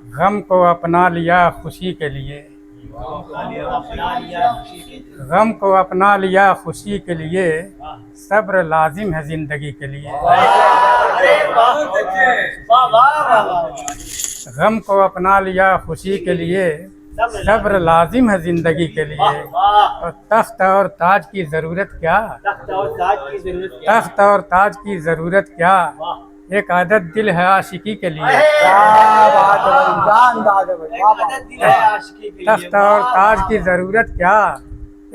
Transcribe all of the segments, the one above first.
गम को अपना लिया खुशी के लिए, गम को अपना लिया खुशी के लिए, सब्र लाजिम है जिंदगी के लिए। गम को अपना लिया खुशी के लिए, सब्र लाजिम है जिंदगी के लिए। और तख्त और ताज की जरूरत क्या, तख्त और ताज की जरूरत क्या, एक आदत दिल है आशिकी के लिए। तख्त और ताज की जरूरत क्या,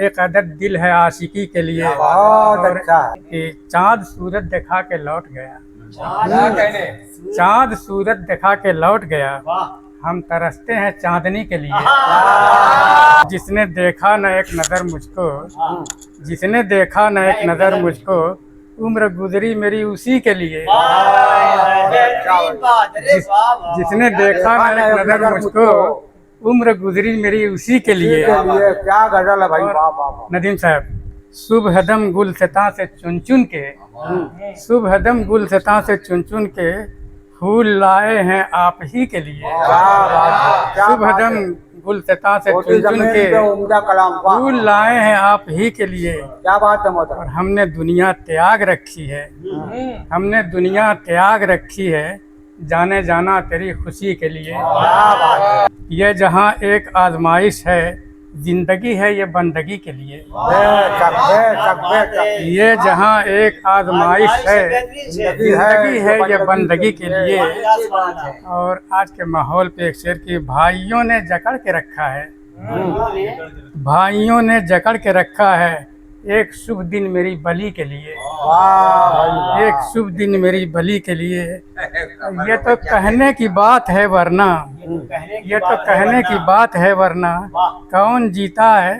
एक अदद दिल है आशिकी के लिए। और कि चाँद सूरत दिखा के लौट गया, चाँद सूरत दिखा के लौट गया, हम तरसते हैं चांदनी के लिए। जिसने देखा न एक नज़र मुझको, जिसने देखा न एक नज़र मुझको, उम्र गुजरी मेरी उसी के लिए। जिसने देखा न एक नज़र मुझको, उम्र गुजरी मेरी उसी के लिए। क्या गजल है भाई। नदीम साहब, सुबह दम गुलसितां से चुन चुन के, सुबह दम गुलसितां से चुन चुन के, फूल लाए हैं आप ही के लिए। सुबह दम गुलसितां से चुन चुन के, फूल लाए हैं आप ही के लिए। क्या बात है मोहतरम। और हमने दुनिया त्याग रखी है, हमने दुनिया त्याग रखी है, जाने जाना तेरी खुशी के लिए। ये जहाँ एक आजमाइश है, जिंदगी है ये बंदगी के लिए। ये जहाँ एक आजमाइश है, जिंदगी है ये बंदगी के लिए। और आज के माहौल पे एक शेर की, भाइयों ने जकड़ के रखा है, भाइयों ने जकड़ के रखा है, एक शुभ दिन मेरी बलि के लिए। एक शुभ दिन मेरी बलि के लिए। ये तो कहने की बात है वरना, ये तो कहने की बात है वरना, कौन जीता है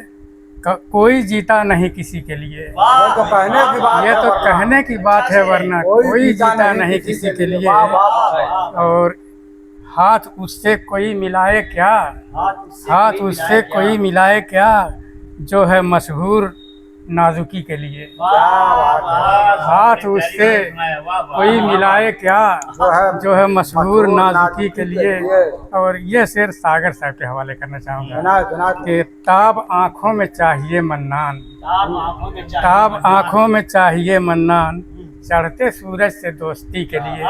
कोई जीता नहीं किसी के लिए। ये तो कहने की बात है वरना कोई जीता नहीं किसी के लिए। और हाथ उससे कोई मिलाए क्या, हाथ उससे कोई मिलाए क्या, जो है मशहूर नाजुकी के लिए। हाथ उससे कोई मिलाए क्या, जो है मशहूर नाजुकी के लिए। और ये शेर सागर साहब के हवाले करना चाहूँगा कि ताब आँखों में चाहिए मन्नान, ताब आँखों में चाहिए मन्नान, चढ़ते सूरज से दोस्ती के लिए।